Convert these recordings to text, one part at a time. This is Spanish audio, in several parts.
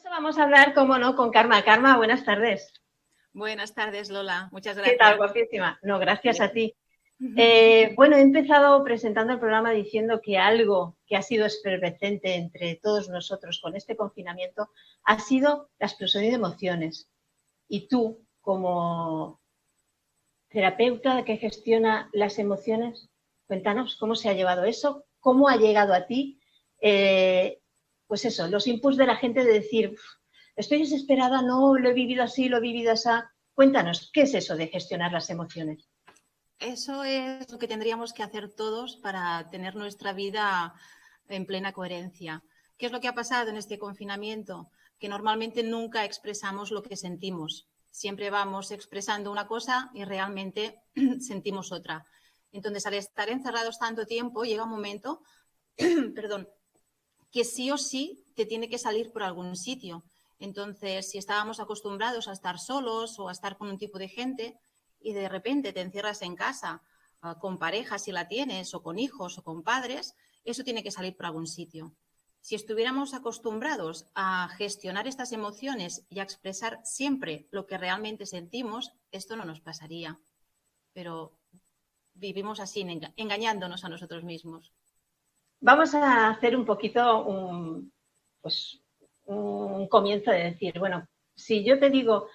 eso vamos a hablar, cómo no, con Karma. Karma, buenas tardes. Buenas tardes, Lola. Muchas ¿Qué gracias. tal, guapísima? No, gracias a ti. Bien. Bueno, he empezado presentando el programa diciendo que algo que ha sido efervescente entre todos nosotros con este confinamiento ha sido la explosión de emociones. Y tú, como terapeuta que gestiona las emociones, cuéntanos cómo se ha llevado eso, cómo ha llegado a ti, pues eso, los inputs de la gente de decir, estoy desesperada, no, lo he vivido así, lo he vivido así. Cuéntanos, ¿qué es eso de gestionar las emociones? Eso es lo que tendríamos que hacer todos para tener nuestra vida en plena coherencia. ¿Qué es lo que ha pasado en este confinamiento? Que normalmente nunca expresamos lo que sentimos. Siempre vamos expresando una cosa y realmente sentimos otra. Entonces, al estar encerrados tanto tiempo, llega un momento, perdón, que sí o sí te tiene que salir por algún sitio. Entonces, si estábamos acostumbrados a estar solos o a estar con un tipo de gente y de repente te encierras en casa con pareja si la tienes o con hijos o con padres, eso tiene que salir por algún sitio. Si estuviéramos acostumbrados a gestionar estas emociones y a expresar siempre lo que realmente sentimos, esto no nos pasaría. Pero vivimos así, engañándonos a nosotros mismos. Vamos a hacer un poquito pues, un comienzo de decir, bueno, si yo te digo,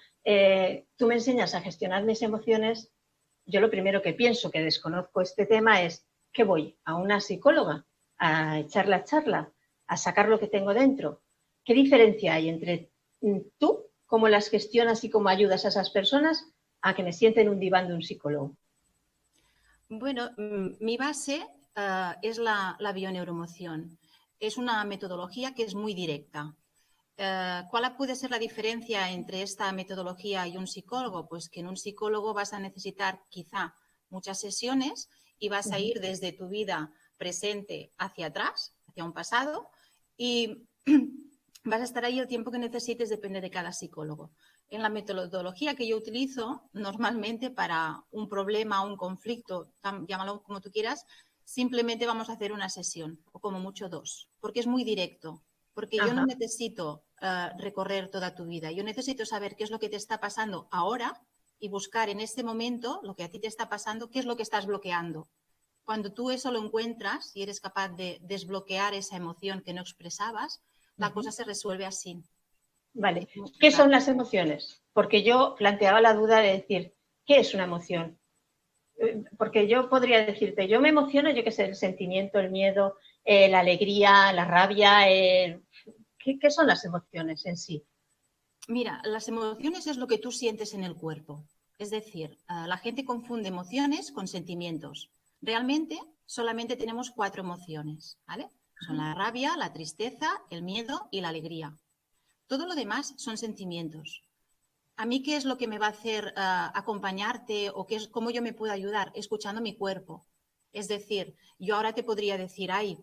tú me enseñas a gestionar mis emociones, yo lo primero que pienso, que desconozco este tema, es que voy a una psicóloga a echar la charla, a sacar lo que tengo dentro. ¿Qué diferencia hay entre tú, cómo las gestionas y cómo ayudas a esas personas, a que me sienten en un diván de un psicólogo? Bueno, mi base es la bioneuroemoción. Es una metodología que es muy directa. ¿Cuál puede ser la diferencia entre esta metodología y un psicólogo? Pues que en un psicólogo vas a necesitar quizá muchas sesiones y vas a ir desde tu vida presente hacia atrás, hacia un pasado, y vas a estar ahí el tiempo que necesites, depende de cada psicólogo. En la metodología que yo utilizo, normalmente para un problema, un conflicto, llámalo como tú quieras, simplemente vamos a hacer una sesión, o como mucho dos, porque es muy directo. Porque yo no necesito recorrer toda tu vida, yo necesito saber qué es lo que te está pasando ahora y buscar en este momento lo que a ti te está pasando, qué es lo que estás bloqueando. Cuando tú eso lo encuentras y eres capaz de desbloquear esa emoción que no expresabas, la cosa se resuelve así. Vale. ¿Qué son las emociones? Porque yo planteaba la duda de decir, ¿qué es una emoción? Porque yo podría decirte, yo me emociono, yo qué sé, el sentimiento, el miedo, la alegría, la rabia. ¿Qué son las emociones en sí? Mira, las emociones es lo que tú sientes en el cuerpo. Es decir, la gente confunde emociones con sentimientos. Realmente solamente tenemos 4 emociones, ¿vale? Son la rabia, la tristeza, el miedo y la alegría. Todo lo demás son sentimientos. ¿A mí qué es lo que me va a hacer acompañarte o cómo yo me puedo ayudar? Escuchando mi cuerpo. Es decir, yo ahora te podría decir, ay,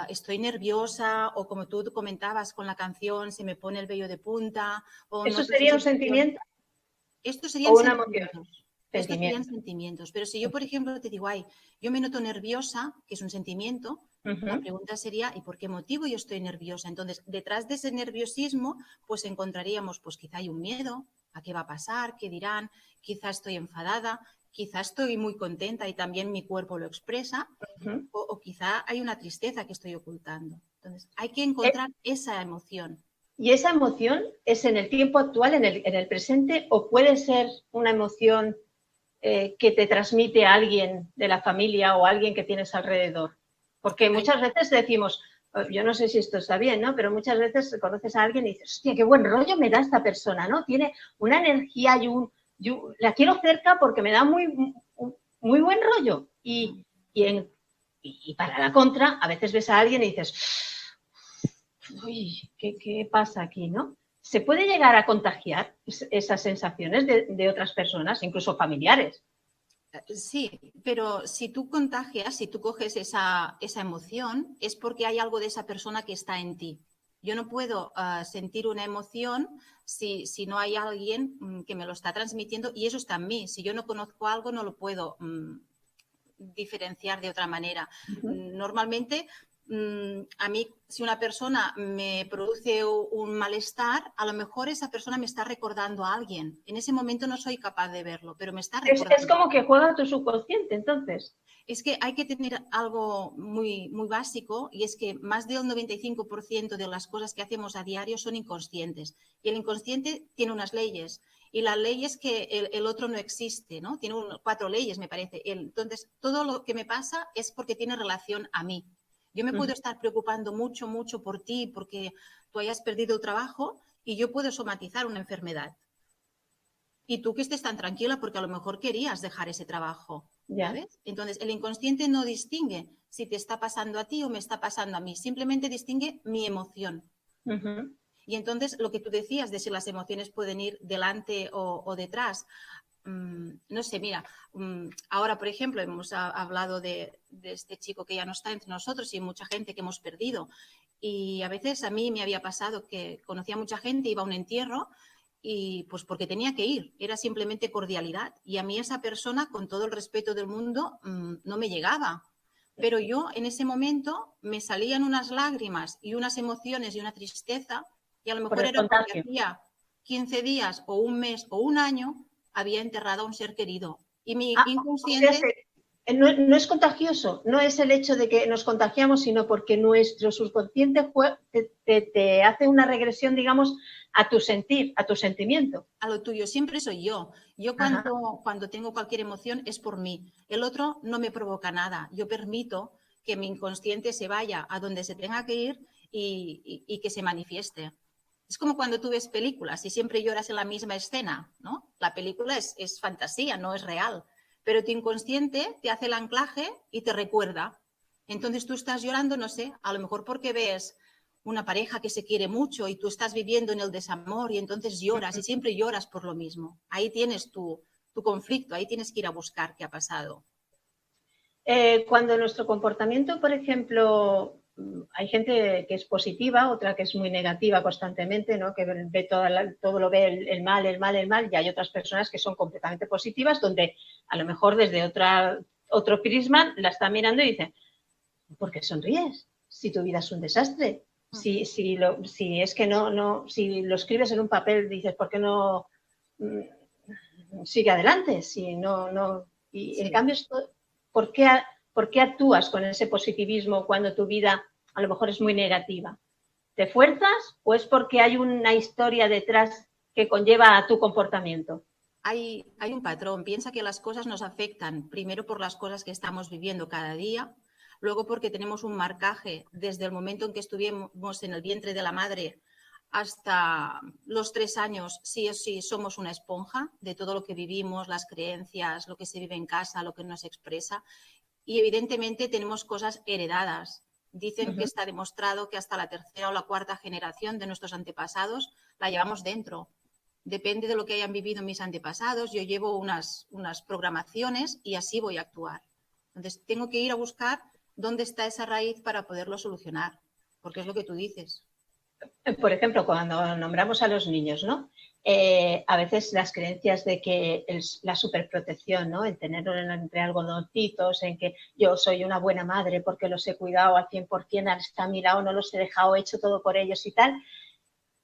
estoy nerviosa o como tú comentabas con la canción, se me pone el vello de punta o ¿Eso noto esa sería un sensación. sentimiento Estos o serían una emoción? sentimientos. Estos serían Sentimiento. sentimientos. Pero si yo, por ejemplo, te digo, ay, yo me noto nerviosa, que es un sentimiento, la pregunta sería, ¿y por qué motivo yo estoy nerviosa? Entonces, detrás de ese nerviosismo, pues encontraríamos, pues quizá hay un miedo, ¿a qué va a pasar? ¿Qué dirán? Quizá estoy enfadada, quizá estoy muy contenta y también mi cuerpo lo expresa, o quizá hay una tristeza que estoy ocultando. Entonces, hay que encontrar esa emoción. ¿Y esa emoción es en el tiempo actual, en el presente, o puede ser una emoción que te transmite a alguien de la familia o alguien que tienes alrededor? Porque muchas veces decimos, yo no sé si esto está bien, ¿no? Pero muchas veces conoces a alguien y dices, hostia, qué buen rollo me da esta persona, ¿no? Tiene una energía la quiero cerca porque me da muy buen rollo. Y para la contra, a veces ves a alguien y dices, uy, ¿qué pasa aquí, no? ¿Se puede llegar a contagiar esas sensaciones de otras personas, incluso familiares? Sí, pero si tú contagias, si tú coges esa emoción, es porque hay algo de esa persona que está en ti. Yo no puedo sentir una emoción si no hay alguien que me lo está transmitiendo y eso está en mí. Si yo no conozco algo, no lo puedo diferenciar de otra manera. Normalmente A mí, si una persona me produce un malestar, a lo mejor esa persona me está recordando a alguien. En ese momento no soy capaz de verlo, pero me está recordando. Es como que juega tu subconsciente, entonces. Es que hay que tener algo muy, muy básico, y es que más del 95% de las cosas que hacemos a diario son inconscientes. Y el inconsciente tiene unas leyes. Y la ley es que el otro no existe, ¿no? Tiene 4 leyes, me parece. Entonces, todo lo que me pasa es porque tiene relación a mí. Yo me puedo estar preocupando mucho, mucho por ti, porque tú hayas perdido el trabajo, y yo puedo somatizar una enfermedad. Y tú que estés tan tranquila porque a lo mejor querías dejar ese trabajo, ¿sabes? Entonces, el inconsciente no distingue si te está pasando a ti o me está pasando a mí, simplemente distingue mi emoción. Y entonces, lo que tú decías de si las emociones pueden ir delante o detrás, no sé, mira, ahora, por ejemplo, hemos hablado de este chico que ya no está entre nosotros y mucha gente que hemos perdido. Y a veces a mí me había pasado que conocía a mucha gente, iba a un entierro y pues porque tenía que ir, era simplemente cordialidad. Y a mí esa persona, con todo el respeto del mundo, no me llegaba. Pero yo en ese momento me salían unas lágrimas y unas emociones y una tristeza, y a lo mejor era porque hacía 15 días o un mes o un año había enterrado a un ser querido. Y mi inconsciente... O sea, no es contagioso, no es el hecho de que nos contagiamos, sino porque nuestro subconsciente te hace una regresión, digamos, a tu sentir, a tu sentimiento. A lo tuyo, siempre soy yo. Yo cuando tengo cualquier emoción es por mí. El otro no me provoca nada. Yo permito que mi inconsciente se vaya a donde se tenga que ir y que se manifieste. Es como cuando tú ves películas y siempre lloras en la misma escena, ¿no? La película es fantasía, no es real. Pero tu inconsciente te hace el anclaje y te recuerda. Entonces tú estás llorando, no sé, a lo mejor porque ves una pareja que se quiere mucho y tú estás viviendo en el desamor y entonces lloras y siempre lloras por lo mismo. Ahí tienes tu conflicto, ahí tienes que ir a buscar qué ha pasado. Cuando nuestro comportamiento, por ejemplo, hay gente que es positiva, otra que es muy negativa constantemente, ¿no? Que ve todo lo ve el mal, el mal, el mal, y hay otras personas que son completamente positivas, donde a lo mejor desde otro prisma la está mirando y dice, ¿por qué sonríes? Si tu vida es un desastre. Si es que si lo escribes en un papel, dices, ¿por qué no sigue adelante? Si no. Y sí. En cambio, ¿por qué actúas con ese positivismo cuando tu vida a lo mejor es muy negativa? ¿Te fuerzas o es porque hay una historia detrás que conlleva a tu comportamiento? Hay un patrón. Piensa que las cosas nos afectan primero por las cosas que estamos viviendo cada día, luego porque tenemos un marcaje desde el momento en que estuvimos en el vientre de la madre hasta los 3 años. Sí o sí somos una esponja de todo lo que vivimos, las creencias, lo que se vive en casa, lo que nos expresa, y evidentemente tenemos cosas heredadas. Dicen que está demostrado que hasta la 3ª o la 4ª generación de nuestros antepasados la llevamos dentro. Depende de lo que hayan vivido mis antepasados, yo llevo unas programaciones y así voy a actuar. Entonces, tengo que ir a buscar dónde está esa raíz para poderlo solucionar, porque es lo que tú dices. Por ejemplo, cuando nombramos a los niños, ¿no? A veces las creencias de que la superprotección, ¿no? En tenerlo entre algodoncitos, en que yo soy una buena madre porque los he cuidado al 100%, hasta a mi lado, no los he dejado, he hecho todo por ellos y tal.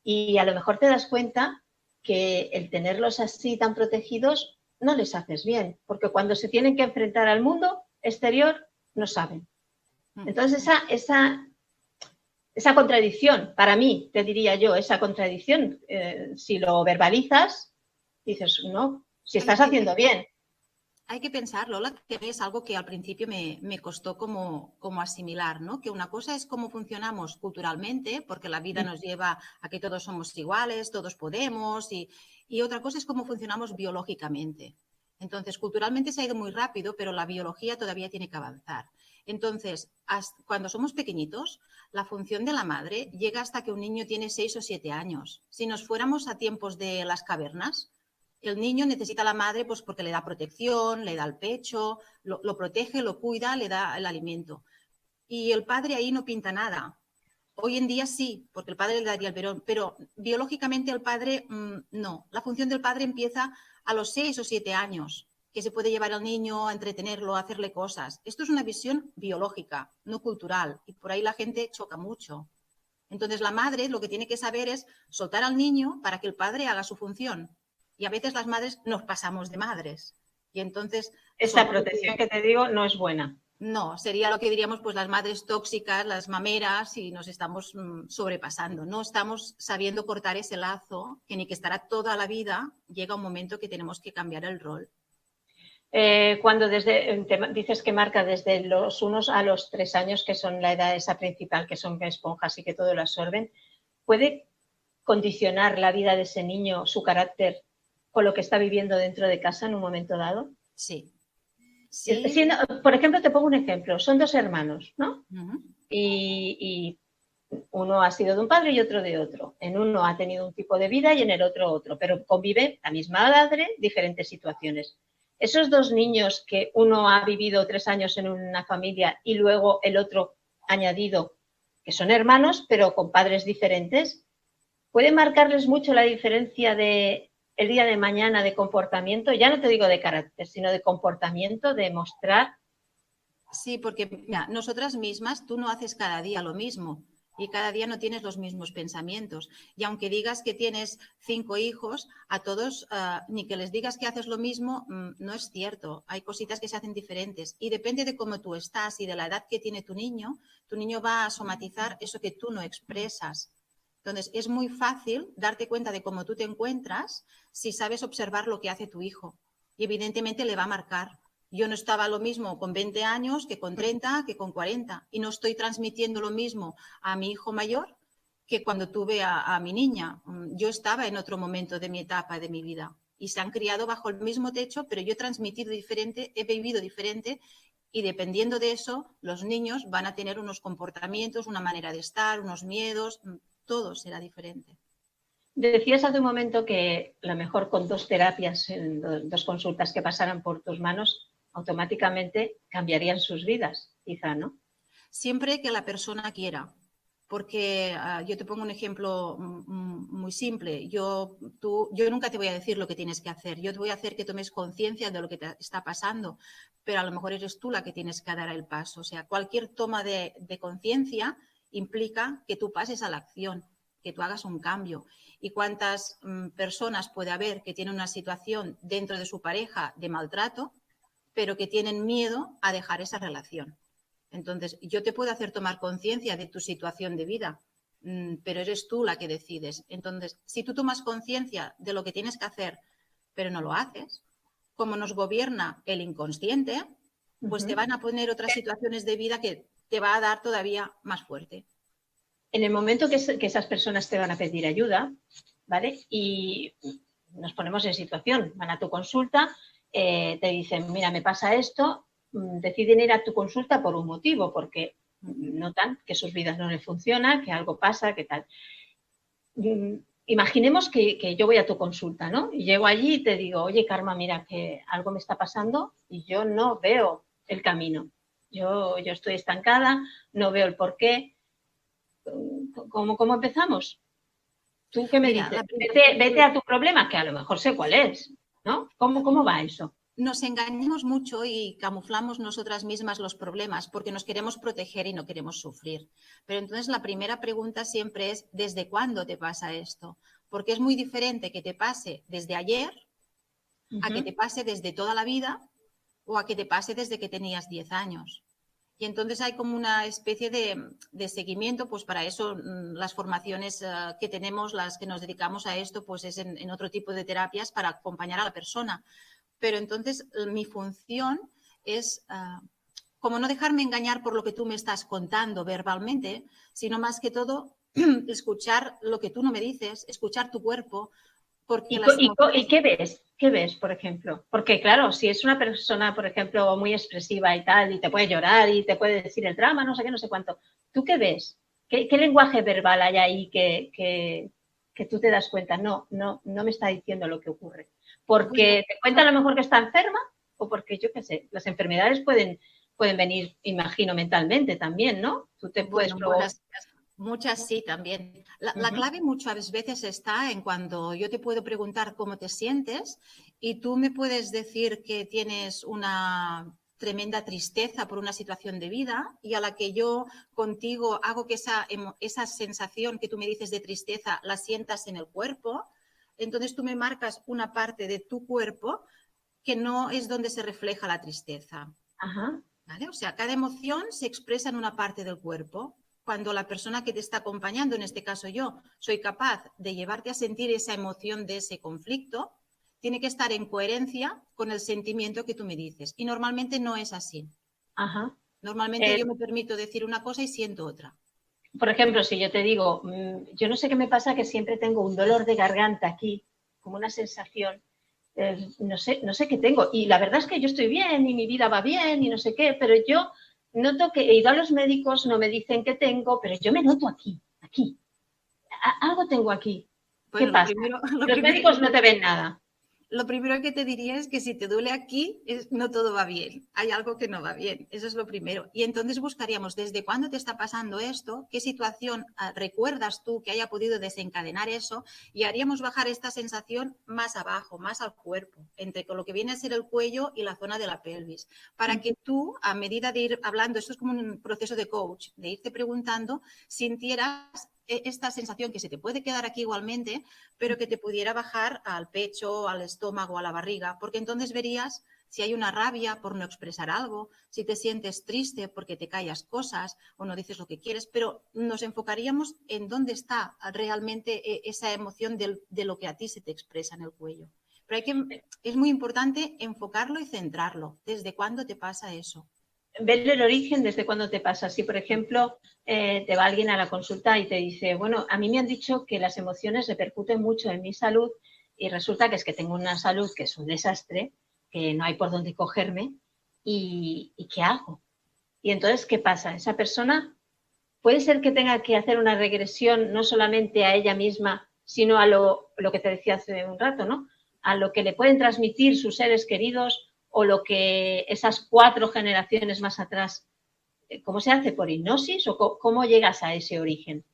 Y a lo mejor te das cuenta que el tenerlos así tan protegidos no les haces bien, porque cuando se tienen que enfrentar al mundo exterior no saben. Entonces esa contradicción, para mí, te diría yo, esa contradicción, si lo verbalizas, dices, no, si estás haciendo bien. Hay que pensarlo, que es algo que al principio me costó como asimilar, ¿no? Que una cosa es cómo funcionamos culturalmente, porque la vida nos lleva a que todos somos iguales, todos podemos, y otra cosa es cómo funcionamos biológicamente. Entonces, culturalmente se ha ido muy rápido, pero la biología todavía tiene que avanzar. Entonces, cuando somos pequeñitos, la función de la madre llega hasta que un niño tiene 6 o 7 años. Si nos fuéramos a tiempos de las cavernas, el niño necesita a la madre pues porque le da protección, le da el pecho, lo protege, lo cuida, le da el alimento. Y el padre ahí no pinta nada. Hoy en día sí, porque el padre le daría el biberón, pero biológicamente el padre no. La función del padre empieza a los 6 o 7 años, que se puede llevar al niño a entretenerlo, a hacerle cosas. Esto es una visión biológica, no cultural, y por ahí la gente choca mucho. Entonces la madre lo que tiene que saber es soltar al niño para que el padre haga su función. Y a veces las madres nos pasamos de madres. Y entonces... Esta protección que te digo no es buena. No, sería lo que diríamos pues las madres tóxicas, las mameras, y nos estamos sobrepasando. No estamos sabiendo cortar ese lazo, que ni que estará toda la vida, llega un momento que tenemos que cambiar el rol. Cuando dices que marca desde los 1 a los 3 años, que son la edad esa principal, que son esponjas y que todo lo absorben, ¿puede condicionar la vida de ese niño, su carácter, con lo que está viviendo dentro de casa en un momento dado? Sí. Sí. Por ejemplo, te pongo un ejemplo. Son 2 hermanos, ¿no? Y uno ha sido de un padre y otro de otro. En uno ha tenido un tipo de vida y en el otro, pero convive la misma madre, diferentes situaciones. Esos 2 niños que uno ha vivido 3 años en una familia y luego el otro añadido, que son hermanos, pero con padres diferentes, ¿puede marcarles mucho la diferencia de el día de mañana de comportamiento? Ya no te digo de carácter, sino de comportamiento, de mostrar. Sí, porque mira, nosotras mismas, tú no haces cada día lo mismo y cada día no tienes los mismos pensamientos. Y aunque digas que tienes 5 hijos, a todos, ni que les digas que haces lo mismo, no es cierto. Hay cositas que se hacen diferentes y depende de cómo tú estás y de la edad que tiene tu niño va a somatizar eso que tú no expresas. Entonces, es muy fácil darte cuenta de cómo tú te encuentras si sabes observar lo que hace tu hijo. Y evidentemente le va a marcar. Yo no estaba lo mismo con 20 años que con 30, que con 40. Y no estoy transmitiendo lo mismo a mi hijo mayor que cuando tuve a mi niña. Yo estaba en otro momento de mi etapa, de mi vida. Y se han criado bajo el mismo techo, pero yo he transmitido diferente, he vivido diferente. Y dependiendo de eso, los niños van a tener unos comportamientos, una manera de estar, unos miedos, todo será diferente. Decías hace un momento que a lo mejor con 2 terapias, 2 consultas que pasaran por tus manos, automáticamente cambiarían sus vidas, quizá, ¿no? Siempre que la persona quiera. Porque yo te pongo un ejemplo muy simple. Yo nunca te voy a decir lo que tienes que hacer. Yo te voy a hacer que tomes conciencia de lo que te está pasando, pero a lo mejor eres tú la que tienes que dar el paso. O sea, cualquier toma de conciencia implica que tú pases a la acción, que tú hagas un cambio. ¿Y cuántas personas puede haber que tienen una situación dentro de su pareja de maltrato, pero que tienen miedo a dejar esa relación? Entonces, yo te puedo hacer tomar conciencia de tu situación de vida, pero eres tú la que decides. Entonces, si tú tomas conciencia de lo que tienes que hacer, pero no lo haces, como nos gobierna el inconsciente, pues te van a poner otras situaciones de vida que te va a dar todavía más fuerte. En el momento que esas personas te van a pedir ayuda, ¿vale? Y nos ponemos en situación, van a tu consulta, te dicen, mira, me pasa esto, deciden ir a tu consulta por un motivo, porque notan que sus vidas no les funcionan, que algo pasa, que tal. Imaginemos que yo voy a tu consulta, ¿no? Y llego allí y te digo, oye, Karma, mira, que algo me está pasando y yo no veo el camino. Yo estoy estancada, no veo el porqué. ¿Cómo empezamos? ¿Tú qué me dices? Vete a tu problema, que a lo mejor sé cuál es, ¿no? ¿Cómo va eso? Nos engañamos mucho y camuflamos nosotras mismas los problemas porque nos queremos proteger y no queremos sufrir. Pero entonces la primera pregunta siempre es, ¿desde cuándo te pasa esto? Porque es muy diferente que te pase desde ayer a que te pase desde toda la vida o a que te pase desde que tenías 10 años. Y entonces hay como una especie de seguimiento, pues para eso las formaciones que tenemos, las que nos dedicamos a esto, pues es en otro tipo de terapias para acompañar a la persona. Pero entonces mi función es como no dejarme engañar por lo que tú me estás contando verbalmente, sino más que todo escuchar lo que tú no me dices, escuchar tu cuerpo. Porque ¿Y qué ves? ¿Qué ves, por ejemplo? Porque, claro, si es una persona, por ejemplo, muy expresiva y tal, y te puede llorar y te puede decir el drama, no sé qué, no sé cuánto, ¿tú qué ves? ¿Qué lenguaje verbal hay ahí que tú te das cuenta? No me está diciendo lo que ocurre. ¿Porque te cuenta a lo mejor que está enferma? O porque, yo qué sé, las enfermedades pueden venir, imagino, mentalmente también, ¿no? Tú te puedes provocar. Muchas sí también. La clave muchas veces está en cuando yo te puedo preguntar cómo te sientes y tú me puedes decir que tienes una tremenda tristeza por una situación de vida y a la que yo contigo hago que esa sensación que tú me dices de tristeza la sientas en el cuerpo, entonces tú me marcas una parte de tu cuerpo que no es donde se refleja la tristeza. Ajá. ¿Vale? O sea, cada emoción se expresa en una parte del cuerpo. Cuando la persona que te está acompañando, en este caso yo, soy capaz de llevarte a sentir esa emoción de ese conflicto, tiene que estar en coherencia con el sentimiento que tú me dices. Y normalmente no es así. Ajá. Normalmente yo me permito decir una cosa y siento otra. Por ejemplo, si yo te digo, yo no sé qué me pasa, que siempre tengo un dolor de garganta aquí, como una sensación, no sé qué tengo. Y la verdad es que yo estoy bien y mi vida va bien y no sé qué, pero yo noto que he ido a los médicos, no me dicen qué tengo, pero yo me noto aquí. Algo tengo aquí. ¿Qué Bueno, pasa? Los médicos no te ven nada. Lo primero que te diría es que si te duele aquí, no todo va bien. Hay algo que no va bien. Eso es lo primero. Y entonces buscaríamos desde cuándo te está pasando esto, qué situación recuerdas tú que haya podido desencadenar eso, y haríamos bajar esta sensación más abajo, más al cuerpo, entre lo que viene a ser el cuello y la zona de la pelvis, para que tú, a medida de ir hablando, esto es como un proceso de coach, de irte preguntando, sintieras esta sensación que se te puede quedar aquí igualmente, pero que te pudiera bajar al pecho, al estómago, a la barriga, porque entonces verías si hay una rabia por no expresar algo, si te sientes triste porque te callas cosas o no dices lo que quieres, pero nos enfocaríamos en dónde está realmente esa emoción de lo que a ti se te expresa en el cuello. Pero es muy importante enfocarlo y centrarlo. ¿Desde cuándo te pasa eso? Ver el origen desde cuándo te pasa. Si, por ejemplo, te va alguien a la consulta y te dice, bueno, a mí me han dicho que las emociones repercuten mucho en mi salud y resulta que es que tengo una salud que es un desastre, que no hay por dónde cogerme y ¿qué hago? Y entonces, ¿qué pasa? Esa persona puede ser que tenga que hacer una regresión no solamente a ella misma, sino a lo que te decía hace un rato, ¿no? A lo que le pueden transmitir sus seres queridos o lo que esas 4 generaciones más atrás. ¿Cómo se hace? ¿Por hipnosis o cómo llegas a ese origen?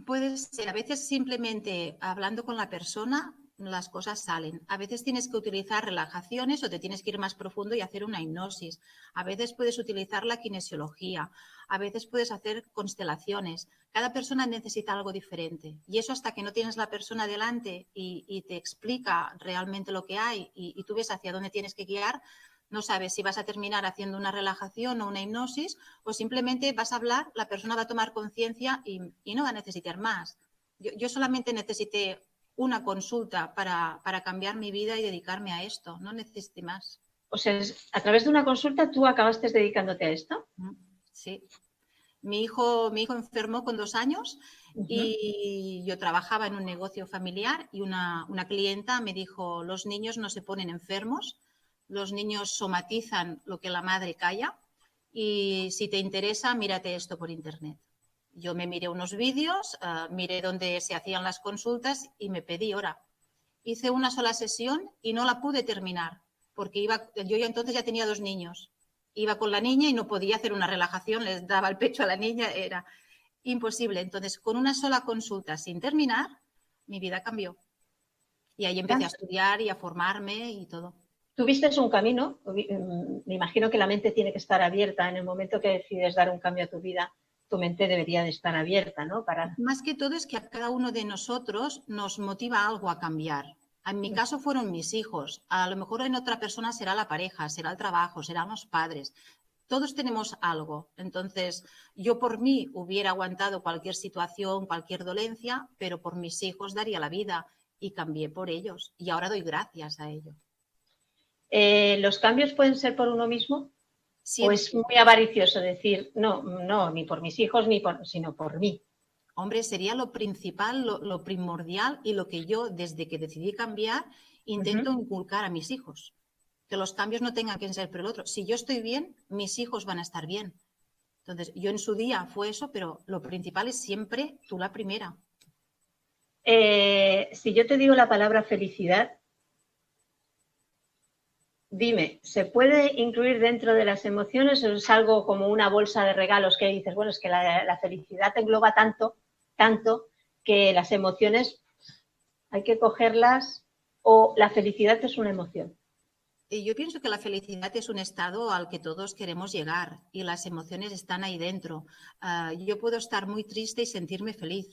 Puede ser, a veces simplemente hablando con la persona las cosas salen. A veces tienes que utilizar relajaciones o te tienes que ir más profundo y hacer una hipnosis. A veces puedes utilizar la kinesiología. A veces puedes hacer constelaciones. Cada persona necesita algo diferente. Y eso hasta que no tienes la persona delante y te explica realmente lo que hay y tú ves hacia dónde tienes que guiar, no sabes si vas a terminar haciendo una relajación o una hipnosis o simplemente vas a hablar, la persona va a tomar conciencia y no va a necesitar más. Yo solamente necesité una consulta para cambiar mi vida y dedicarme a esto, no necesité más. O sea, a través de una consulta tú acabaste dedicándote a esto. Sí. Mi hijo enfermó con 2 años y yo trabajaba en un negocio familiar y una clienta me dijo, los niños no se ponen enfermos, los niños somatizan lo que la madre calla y si te interesa, mírate esto por internet. Yo me miré unos vídeos, miré dónde se hacían las consultas y me pedí hora. Hice una sola sesión y no la pude terminar porque yo entonces ya tenía 2 niños. Iba con la niña y no podía hacer una relajación, les daba el pecho a la niña, era imposible. Entonces, con una sola consulta sin terminar, mi vida cambió. Y ahí empecé a estudiar y a formarme y todo. Tuviste un camino, me imagino que la mente tiene que estar abierta. En el momento que decides dar un cambio a tu vida, tu mente debería de estar abierta, ¿no? Más que todo es que a cada uno de nosotros nos motiva algo a cambiar. En mi caso fueron mis hijos, a lo mejor en otra persona será la pareja, será el trabajo, serán los padres. Todos tenemos algo. Entonces, yo por mí hubiera aguantado cualquier situación, cualquier dolencia, pero por mis hijos daría la vida y cambié por ellos. Y ahora doy gracias a ello. ¿Los cambios pueden ser por uno mismo? Siempre. ¿O es muy avaricioso decir, no, ni por mis hijos, sino por mí? Hombre, sería lo principal, lo primordial y lo que yo, desde que decidí cambiar, intento inculcar a mis hijos. Que los cambios no tengan que ser por el otro. Si yo estoy bien, mis hijos van a estar bien. Entonces, yo en su día fue eso, pero lo principal es siempre tú la primera. Si yo te digo la palabra felicidad, dime, ¿se puede incluir dentro de las emociones o es algo como una bolsa de regalos que dices, bueno, es que la felicidad engloba tanto, que las emociones hay que cogerlas, o la felicidad es una emoción? Yo pienso que la felicidad es un estado al que todos queremos llegar y las emociones están ahí dentro. Yo puedo estar muy triste y sentirme feliz.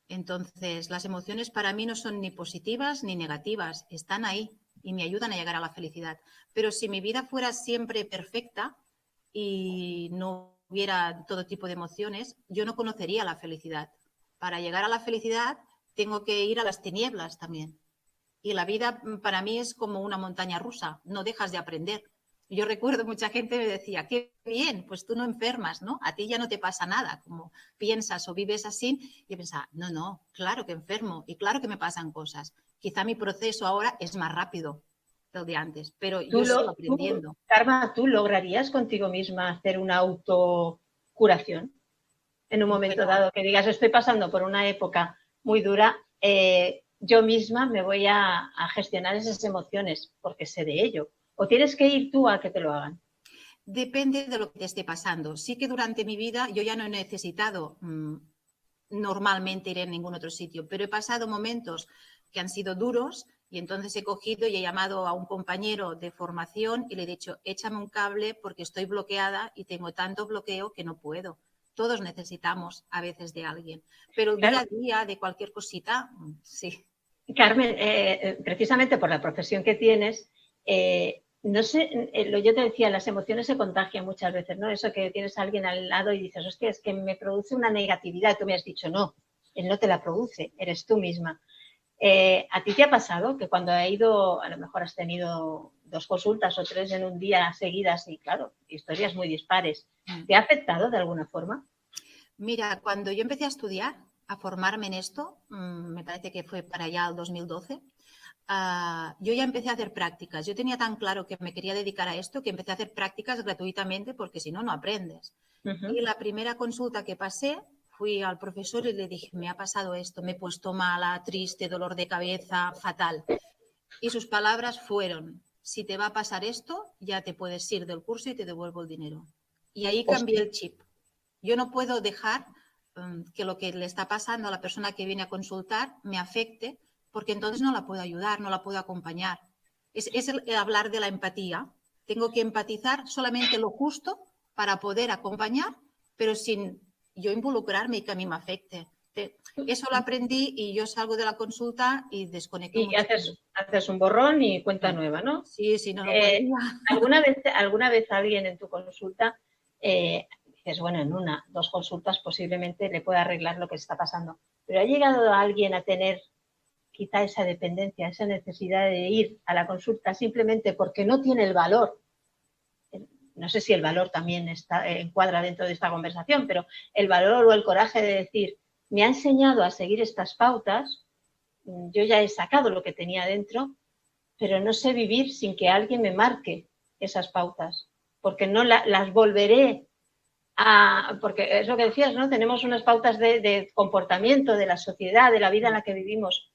Entonces, las emociones para mí no son ni positivas ni negativas, están ahí y me ayudan a llegar a la felicidad. Pero si mi vida fuera siempre perfecta y no hubiera todo tipo de emociones, yo no conocería la felicidad. Para llegar a la felicidad tengo que ir a las tinieblas también. Y la vida para mí es como una montaña rusa, no dejas de aprender. Yo recuerdo mucha gente me decía, qué bien, pues tú no enfermas, ¿no? A ti ya no te pasa nada, como piensas o vives así. Y yo pensaba, no, claro que enfermo y claro que me pasan cosas. Quizá mi proceso ahora es más rápido que el de antes, pero yo sigo aprendiendo. Karma, ¿tú lograrías contigo misma hacer una autocuración en un momento Bueno, dado? Que digas, estoy pasando por una época muy dura, yo misma me voy a gestionar esas emociones porque sé de ello. ¿O tienes que ir tú a que te lo hagan? depende de lo que te esté pasando. Sí que durante mi vida yo ya no he necesitado normalmente ir en ningún otro sitio, pero he pasado momentos que han sido duros y entonces he cogido y he llamado a un compañero de formación y le he dicho, échame un cable porque estoy bloqueada y tengo tanto bloqueo que no puedo. Todos necesitamos a veces de alguien, pero el día Claro. a día de cualquier cosita, sí. Carmen, precisamente por la profesión que tienes, no sé, yo te decía, las emociones se contagian muchas veces, ¿no? Eso que tienes a alguien al lado y dices, hostia, es que me produce una negatividad. Tú me has dicho, no, él no te la produce, eres tú misma. ¿A ti te ha pasado que cuando ha ido, a lo mejor has tenido 2 consultas o 3 en un día seguidas y, claro, historias muy dispares, ¿te ha afectado de alguna forma? Mira, cuando yo empecé a estudiar, a formarme en esto, me parece que fue para allá el 2012, yo ya empecé a hacer prácticas. Yo tenía tan claro que me quería dedicar a esto que empecé a hacer prácticas gratuitamente porque si no, no aprendes. Y la primera consulta que pasé, fui al profesor y le dije, me ha pasado esto, me he puesto mala, triste, dolor de cabeza, fatal. Y sus palabras fueron, si te va a pasar esto, ya te puedes ir del curso y te devuelvo el dinero. Y ahí cambié Hostia. el chip. Yo no puedo dejar que lo que le está pasando a la persona que viene a consultar me afecte, porque entonces no la puedo ayudar, no la puedo acompañar. Es el hablar de la empatía. Tengo que empatizar solamente lo justo para poder acompañar, pero sin yo involucrarme y que a mí me afecte. Eso lo aprendí y yo salgo de la consulta y desconecto Y muchísimo. haces un borrón y cuenta nueva, ¿no? Sí, sí, no, no podría. ¿Alguna vez alguien en tu consulta dices, bueno, en una, 2 consultas posiblemente le pueda arreglar lo que está pasando? Pero ha llegado alguien a tener quizá esa dependencia, esa necesidad de ir a la consulta simplemente porque no tiene el valor. No sé si el valor también encuadra dentro de esta conversación, pero el valor o el coraje de decir, me ha enseñado a seguir estas pautas, yo ya he sacado lo que tenía dentro, pero no sé vivir sin que alguien me marque esas pautas, porque no las volveré a, porque es lo que decías, ¿no? Tenemos unas pautas de comportamiento de la sociedad, de la vida en la que vivimos,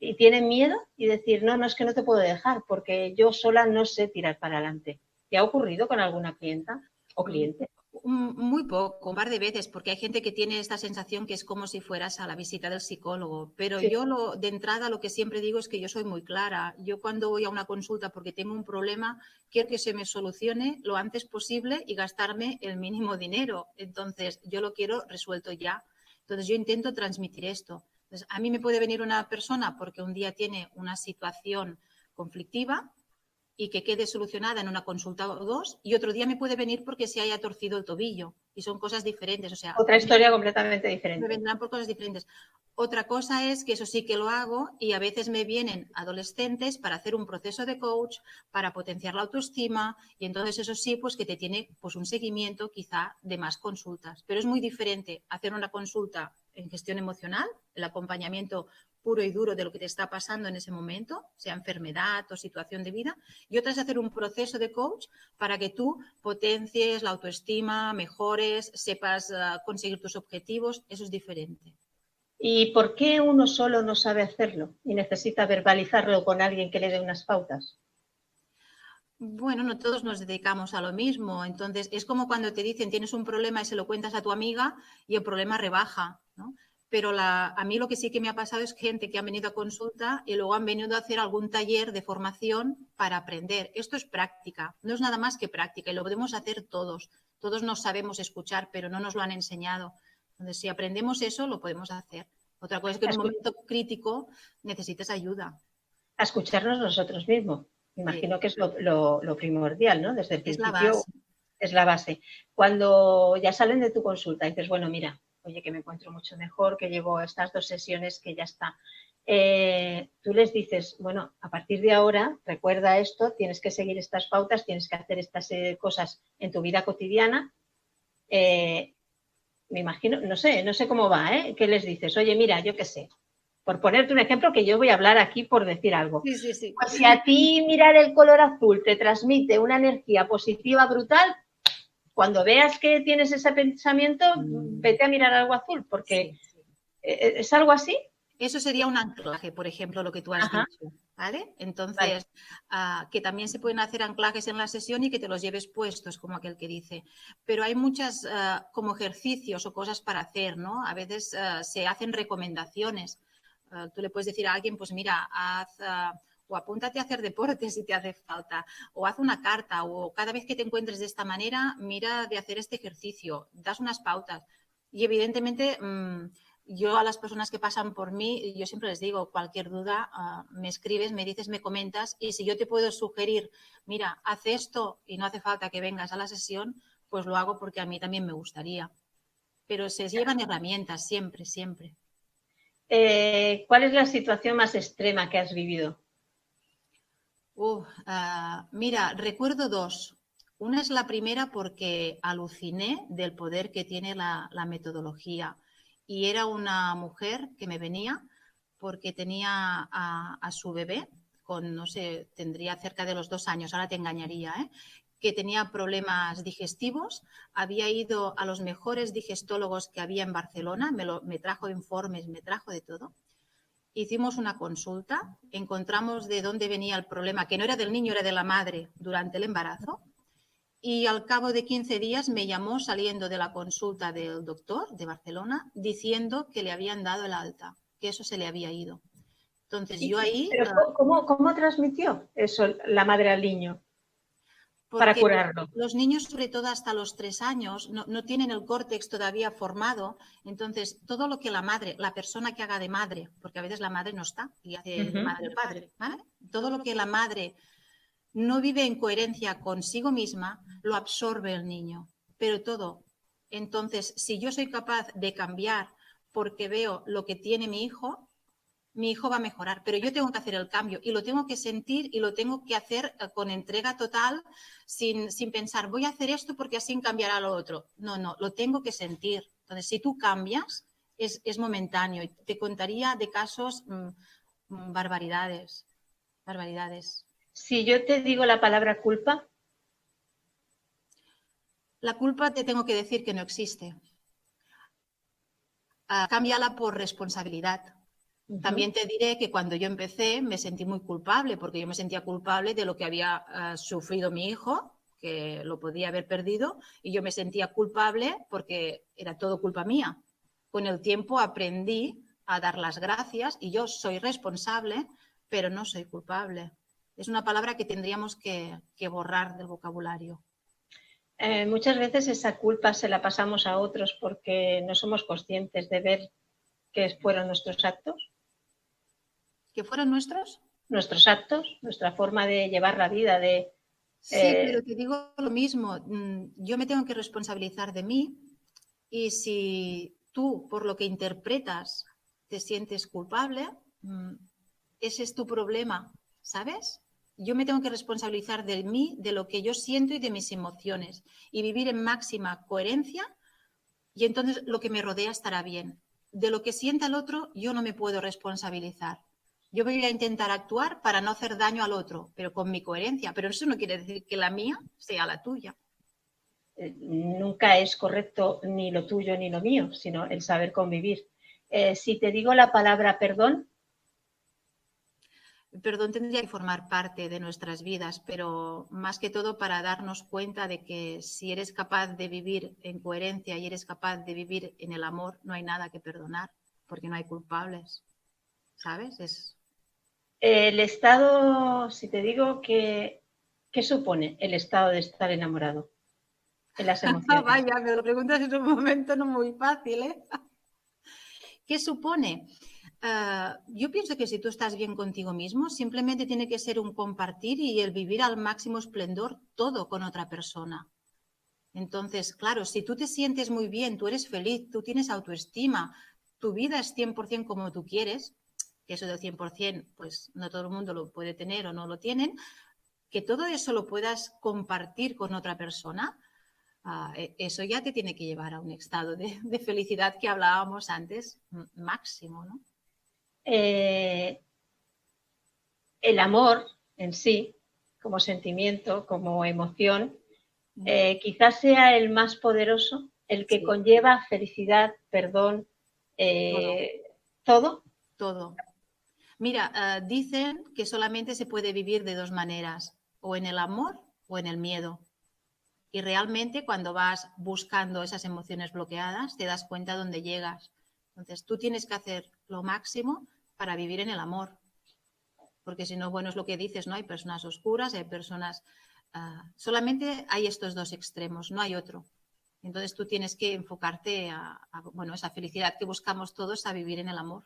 y tienen miedo y decir, no, es que no te puedo dejar, porque yo sola no sé tirar para adelante. ¿Te ha ocurrido con alguna clienta o cliente? Muy poco, un par de veces, porque hay gente que tiene esta sensación que es como si fueras a la visita del psicólogo, pero Sí. yo de entrada lo que siempre digo es que yo soy muy clara. Yo cuando voy a una consulta porque tengo un problema, quiero que se me solucione lo antes posible y gastarme el mínimo dinero. Entonces, yo lo quiero resuelto ya. Entonces, yo intento transmitir esto. Entonces, a mí me puede venir una persona porque un día tiene una situación conflictiva y que quede solucionada en una consulta o 2, y otro día me puede venir porque se haya torcido el tobillo y son cosas diferentes, o sea, Otra historia completamente me diferente. vendrán por cosas diferentes. Otra cosa es que eso sí que lo hago y a veces me vienen adolescentes para hacer un proceso de coach, para potenciar la autoestima y entonces eso sí, pues que te tiene pues un seguimiento quizá de más consultas. Pero es muy diferente hacer una consulta en gestión emocional, el acompañamiento puro y duro de lo que te está pasando en ese momento, sea enfermedad o situación de vida, y otra es hacer un proceso de coach para que tú potencies la autoestima, mejores, sepas conseguir tus objetivos, eso es diferente. ¿Y por qué uno solo no sabe hacerlo y necesita verbalizarlo con alguien que le dé unas pautas? Bueno, no todos nos dedicamos a lo mismo, entonces es como cuando te dicen tienes un problema y se lo cuentas a tu amiga y el problema rebaja, ¿no? Pero a mí lo que sí que me ha pasado es gente que ha venido a consulta y luego han venido a hacer algún taller de formación para aprender. Esto es práctica, no es nada más que práctica y lo podemos hacer todos. Todos nos sabemos escuchar, pero no nos lo han enseñado. Entonces, si aprendemos eso, lo podemos hacer. Otra cosa es que en un momento crítico necesites ayuda. A escucharnos nosotros mismos. Me imagino que es lo primordial, ¿no? Desde el Es principio la base. es la base. Cuando ya salen de tu consulta, dices, bueno, mira, oye, que me encuentro mucho mejor, que llevo estas 2 sesiones, que ya está. Tú les dices, bueno, a partir de ahora, recuerda esto, tienes que seguir estas pautas, tienes que hacer estas cosas en tu vida cotidiana. Me imagino, no sé cómo va, ¿eh? ¿Qué les dices? Oye, mira, yo qué sé, por ponerte un ejemplo, que yo voy a hablar aquí por decir algo. Sí, sí, sí. Pues si a ti mirar el color azul te transmite una energía positiva brutal, cuando veas que tienes ese pensamiento, vete a mirar algo azul, porque sí. ¿Es algo así? Eso sería un anclaje, por ejemplo, lo que tú has dicho, ¿vale? Entonces, que también se pueden hacer anclajes en la sesión y que te los lleves puestos, como aquel que dice. Pero hay muchas como ejercicios o cosas para hacer, ¿no? A veces se hacen recomendaciones. Tú le puedes decir a alguien, pues mira, haz... o apúntate a hacer deporte si te hace falta, o haz una carta, o cada vez que te encuentres de esta manera, mira de hacer este ejercicio, das unas pautas. Y evidentemente... yo a las personas que pasan por mí, yo siempre les digo, cualquier duda, me escribes, me dices, me comentas, y si yo te puedo sugerir, mira, haz esto y no hace falta que vengas a la sesión, pues lo hago porque a mí también me gustaría. Pero se llevan herramientas siempre, siempre. ¿Cuál es la situación más extrema que has vivido? Mira, recuerdo 2. Una es la primera porque aluciné del poder que tiene la metodología. Y era una mujer que me venía porque tenía a su bebé, con, no sé, tendría cerca de los 2 años, ahora te engañaría, que tenía problemas digestivos, había ido a los mejores digestólogos que había en Barcelona, me trajo informes, me trajo de todo. Hicimos una consulta, encontramos de dónde venía el problema, que no era del niño, era de la madre durante el embarazo. Y al cabo de 15 días me llamó saliendo de la consulta del doctor de Barcelona diciendo que le habían dado el alta, que eso se le había ido. Entonces yo ahí... ¿Pero cómo transmitió eso la madre al niño para curarlo? Los niños, sobre todo hasta los 3 años, no tienen el córtex todavía formado. Entonces todo lo que la madre, la persona que haga de madre, porque a veces la madre no está y hace de madre el padre, ¿vale? Todo lo que la madre no vive en coherencia consigo misma, lo absorbe el niño, pero todo. Entonces, si yo soy capaz de cambiar porque veo lo que tiene mi hijo va a mejorar, pero yo tengo que hacer el cambio y lo tengo que sentir y lo tengo que hacer con entrega total, sin pensar, voy a hacer esto porque así cambiará lo otro. No, lo tengo que sentir. Entonces, si tú cambias, es momentáneo. Y te contaría de casos barbaridades. Si yo te digo la palabra culpa. La culpa te tengo que decir que no existe. Cámbiala por responsabilidad. También te diré que cuando yo empecé me sentí muy culpable, porque yo me sentía culpable de lo que había sufrido mi hijo, que lo podía haber perdido, y yo me sentía culpable porque era todo culpa mía. Con el tiempo aprendí a dar las gracias y yo soy responsable, pero no soy culpable. Es una palabra que tendríamos que borrar del vocabulario. Muchas veces esa culpa se la pasamos a otros porque no somos conscientes de ver qué fueron nuestros actos. ¿Que fueron nuestros? Nuestros actos, nuestra forma de llevar la vida. Sí, pero te digo lo mismo. Yo me tengo que responsabilizar de mí y si tú, por lo que interpretas, te sientes culpable, ese es tu problema, ¿sabes? Yo me tengo que responsabilizar de mí, de lo que yo siento y de mis emociones y vivir en máxima coherencia y entonces lo que me rodea estará bien. De lo que sienta el otro, yo no me puedo responsabilizar. Yo voy a intentar actuar para no hacer daño al otro, pero con mi coherencia. Pero eso no quiere decir que la mía sea la tuya. Nunca es correcto ni lo tuyo ni lo mío, sino el saber convivir. Si te digo la palabra perdón. Perdón tendría que formar parte de nuestras vidas, pero más que todo para darnos cuenta de que si eres capaz de vivir en coherencia y eres capaz de vivir en el amor, no hay nada que perdonar. porque no hay culpables, ¿sabes? El estado, si te digo que, ¿qué supone el estado de estar enamorado en las emociones? Vaya, me lo preguntas en un momento no muy fácil, ¿eh? ¿Qué supone? Yo pienso que si tú estás bien contigo mismo, simplemente tiene que ser un compartir y el vivir al máximo esplendor todo con otra persona. Entonces, claro, si tú te sientes muy bien, tú eres feliz, tú tienes autoestima, tu vida es 100% como tú quieres, que eso del 100%, pues no todo el mundo lo puede tener o no lo tienen, que todo eso lo puedas compartir con otra persona, eso ya te tiene que llevar a un estado de felicidad que hablábamos antes, máximo, ¿no? El amor en sí, como sentimiento, como emoción, quizás sea el más poderoso, el que Sí, conlleva felicidad, perdón, todo, todo. todo. Mira, dicen que solamente se puede vivir de dos maneras, o en el amor o en el miedo. Y realmente cuando vas buscando esas emociones bloqueadas, te das cuenta dónde llegas. Entonces, tú tienes que hacer lo máximo para vivir en el amor. Porque si no, bueno, es lo que dices, ¿no? Hay personas oscuras, hay personas... solamente hay estos dos extremos, no hay otro. Entonces tú tienes que enfocarte bueno, esa felicidad que buscamos todos, a vivir en el amor.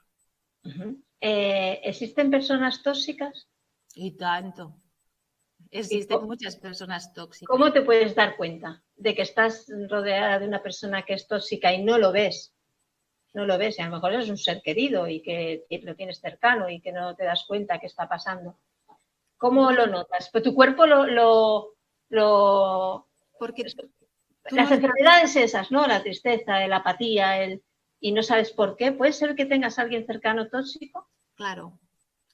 ¿Existen personas tóxicas? Y tanto. ¿Y Existen muchas personas tóxicas. cómo te puedes dar cuenta de que estás rodeada de una persona que es tóxica y no lo ves? No lo ves, y a lo mejor es un ser querido y que lo tienes cercano y que no te das cuenta qué está pasando. ¿Cómo lo Bueno, notas? Pues tu cuerpo porque tú no las estás... enfermedades esas, ¿no? La tristeza, la apatía, y no sabes por qué. ¿Puede ser que tengas a alguien cercano tóxico? Claro,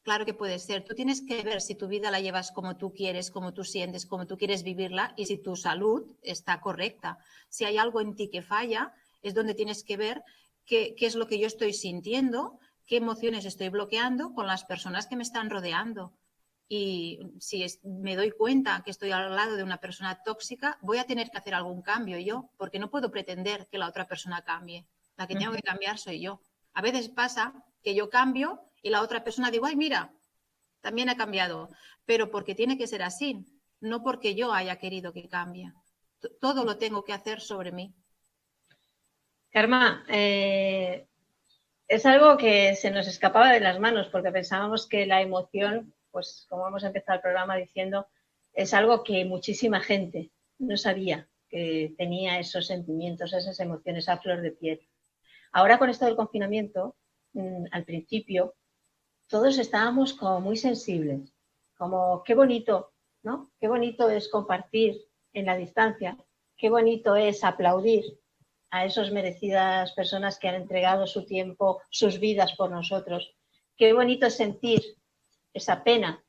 claro que puede ser. Tú tienes que ver si tu vida la llevas como tú quieres, como tú sientes, como tú quieres vivirla y si tu salud está correcta. Si hay algo en ti que falla, es donde tienes que ver qué es lo que yo estoy sintiendo, qué emociones estoy bloqueando con las personas que me están rodeando. Y si me doy cuenta que estoy al lado de una persona tóxica, voy a tener que hacer algún cambio yo, porque no puedo pretender que la otra persona cambie. La que tengo que cambiar soy yo. A veces pasa que yo cambio y la otra persona digo, ay, mira, también ha cambiado, pero porque tiene que ser así, no porque yo haya querido que cambie. Todo lo tengo que hacer sobre mí. Karma, es algo que se nos escapaba de las manos porque pensábamos que la emoción, pues como hemos empezado el programa diciendo, es algo que muchísima gente no sabía que tenía esos sentimientos, esas emociones a flor de piel. Ahora con esto del confinamiento, al principio, todos estábamos como muy sensibles, como qué bonito, ¿no? Qué bonito es compartir en la distancia, qué bonito es aplaudir a esas merecidas personas que han entregado su tiempo, sus vidas por nosotros. Qué bonito es sentir esa pena,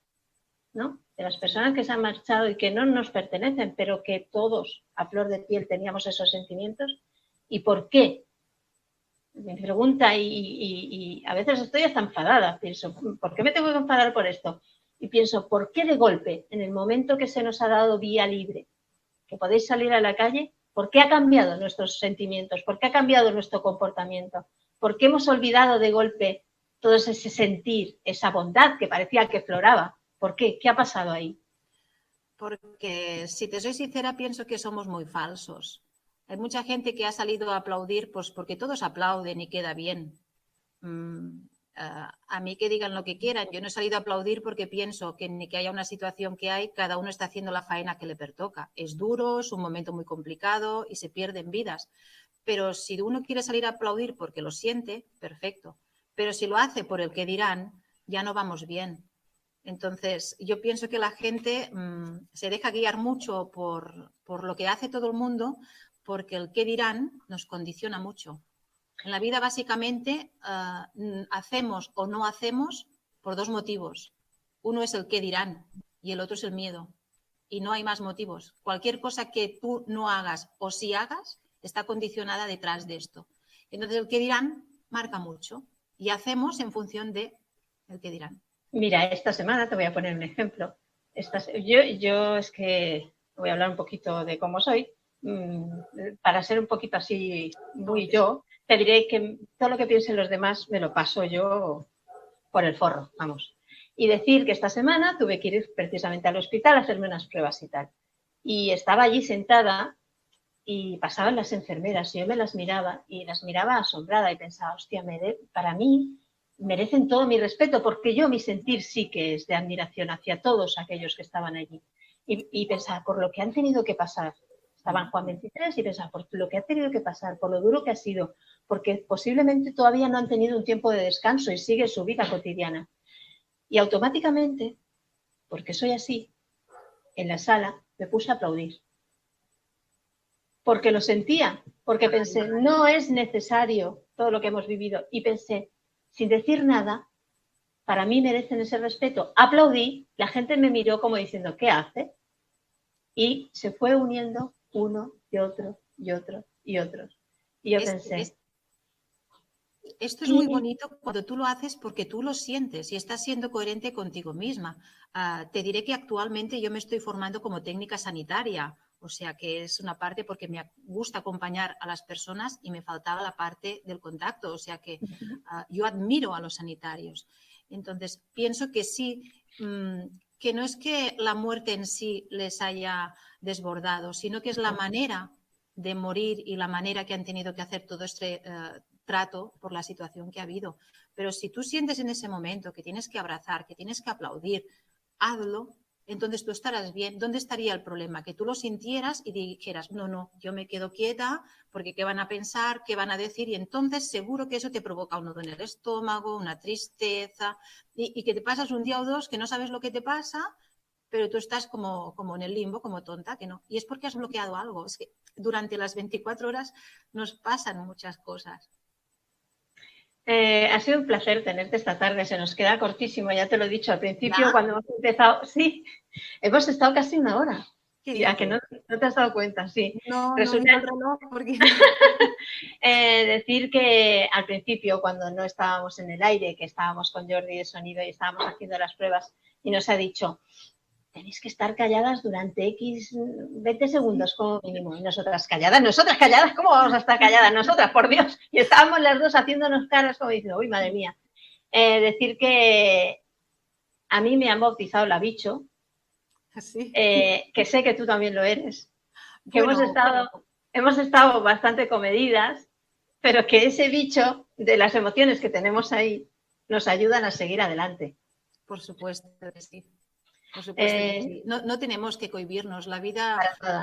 ¿no? De las personas que se han marchado y que no nos pertenecen, pero que todos a flor de piel teníamos esos sentimientos. ¿Y por qué? Me pregunta y a veces estoy hasta enfadada. Pienso, ¿por qué me tengo que enfadar por esto? Y pienso, ¿por qué de golpe, en el momento que se nos ha dado vía libre, que podéis salir a la calle, ¿por qué ha cambiado nuestros sentimientos? ¿Por qué ha cambiado nuestro comportamiento? ¿Por qué hemos olvidado de golpe todo ese sentir, esa bondad que parecía que floraba? ¿Por qué? ¿Qué ha pasado ahí? Porque si te soy sincera, pienso que somos muy falsos. Hay mucha gente que ha salido a aplaudir pues porque todos aplauden y queda bien. A mí que digan lo que quieran. Yo no he salido a aplaudir porque pienso que ni que haya una situación que hay, cada uno está haciendo la faena que le pertoca. Es duro, es un momento muy complicado y se pierden vidas. Pero si uno quiere salir a aplaudir porque lo siente, perfecto. Pero si lo hace por el que dirán, ya no vamos bien. Entonces, yo pienso que la gente se deja guiar mucho por lo que hace todo el mundo, porque el qué dirán nos condiciona mucho. En la vida, básicamente, hacemos o no hacemos por dos motivos. Uno es el qué dirán y el otro es el miedo. Y no hay más motivos. Cualquier cosa que tú no hagas o sí hagas está condicionada detrás de esto. Entonces, el qué dirán marca mucho y hacemos en función de el qué dirán. Mira, esta semana te voy a poner un ejemplo. Yo es que voy a hablar un poquito de cómo soy. para ser un poquito así muy yo, te diré que todo lo que piensen los demás me lo paso yo por el forro, vamos. Y decir que esta semana tuve que ir precisamente al hospital a hacerme unas pruebas y tal. Y estaba allí sentada y pasaban las enfermeras y yo me las miraba asombrada y pensaba, hostia, para mí merecen todo mi respeto, porque yo mi sentir sí que es de admiración hacia todos aquellos que estaban allí. Y pensaba, por lo que han tenido que pasar, estaban Juan 23 y pensaba, por lo que ha tenido que pasar, por lo duro que ha sido, porque posiblemente todavía no han tenido un tiempo de descanso y sigue su vida cotidiana. Y automáticamente, porque soy así, en la sala me puse a aplaudir. Porque lo sentía, porque pensé, no es necesario todo lo que hemos vivido. Y pensé, sin decir nada, para mí merecen ese respeto. Aplaudí, la gente me miró como diciendo, ¿qué hace? Y se fue uniendo uno y otro y otro y otros. Y yo pensé... Esto es muy bonito cuando tú lo haces porque tú lo sientes y estás siendo coherente contigo misma. Te diré que actualmente yo me estoy formando como técnica sanitaria, o sea que es una parte porque me gusta acompañar a las personas y me faltaba la parte del contacto, o sea que yo admiro a los sanitarios. Entonces, pienso que sí, que no es que la muerte en sí les haya desbordado, sino que es la manera de morir y la manera que han tenido que hacer todo este trato por la situación que ha habido. Pero si tú sientes en ese momento que tienes que abrazar, que tienes que aplaudir, hazlo, entonces tú estarás bien. ¿Dónde estaría el problema? Que tú lo sintieras y dijeras, no, yo me quedo quieta porque ¿qué van a pensar? ¿Qué van a decir? Y entonces seguro que eso te provoca un nudo en el estómago, una tristeza y que te pasas un día o dos que no sabes lo que te pasa, pero tú estás como en el limbo, como tonta, que no. Y es porque has bloqueado algo. Es que durante las 24 horas nos pasan muchas cosas. Ha sido un placer tenerte esta tarde, se nos queda cortísimo, ya te lo he dicho al principio, cuando hemos empezado, sí, hemos estado casi una hora, ya que no te has dado cuenta, sí. No, no miro el reloj porque... decir que al principio, cuando no estábamos en el aire, que estábamos con Jordi de sonido y estábamos haciendo las pruebas, y nos ha dicho, tenéis que estar calladas durante X 20 segundos como mínimo. Y nosotras calladas, ¿cómo vamos a estar calladas? Nosotras, por Dios. Y estábamos las dos haciéndonos caras como diciendo, uy, madre mía. Decir que a mí me han bautizado la bicho, ¿Sí? Que sé que tú también lo eres, que hemos estado bastante comedidas, pero que ese bicho de las emociones que tenemos ahí nos ayudan a seguir adelante. Por supuesto que sí. Por supuesto que sí. No tenemos que cohibirnos. La vida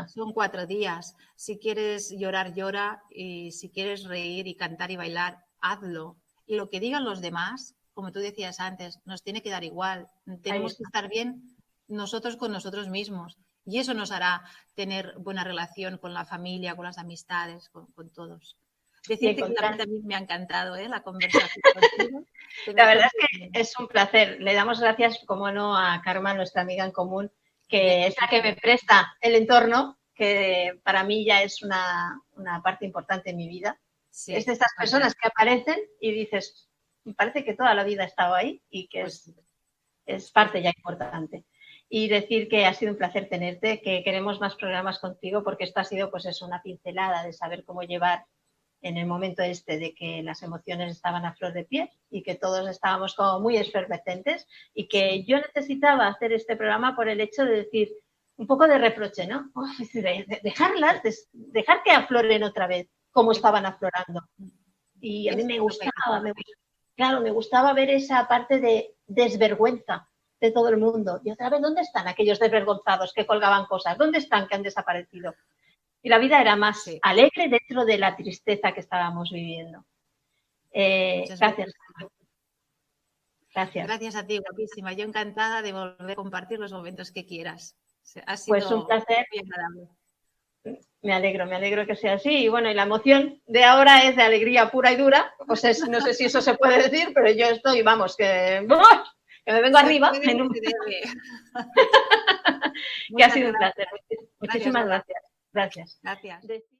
son 4 días. Si quieres llorar, llora. Y si quieres reír y cantar y bailar, hazlo. Y lo que digan los demás, como tú decías antes, nos tiene que dar igual. Tenemos que estar bien nosotros con nosotros mismos. Y eso nos hará tener buena relación con la familia, con las amistades, con todos. Decirte que a mí también me ha encantado la conversación contigo. La verdad es que es un placer. Le damos gracias, como no, a Karma, nuestra amiga en común, que es la que me presta el entorno, que para mí ya es una parte importante en mi vida. Sí, es de estas personas que aparecen y dices, me parece que toda la vida ha estado ahí y que es parte ya importante. Y decir que ha sido un placer tenerte, que queremos más programas contigo, porque esto ha sido pues eso, una pincelada de saber cómo llevar en el momento de que las emociones estaban a flor de piel y que todos estábamos como muy efervescentes y que yo necesitaba hacer este programa por el hecho de decir un poco de reproche, ¿no? Dejarlas, dejar que afloren otra vez como estaban aflorando. Y a mí me gustaba ver esa parte de desvergüenza de todo el mundo. Y otra vez, ¿dónde están aquellos desvergonzados que colgaban cosas? ¿Dónde están que han desaparecido? Y la vida era más alegre dentro de la tristeza que estábamos viviendo. Gracias. Gracias a ti, guapísima. Yo encantada de volver a compartir los momentos que quieras. Ha sido pues un placer. Muy agradable. Me alegro que sea así. Y bueno, y la emoción de ahora es de alegría pura y dura. Pues no sé si eso se puede decir, pero yo estoy, vamos, que me vengo arriba. Que ha sido un placer. Muchísimas gracias. Gracias.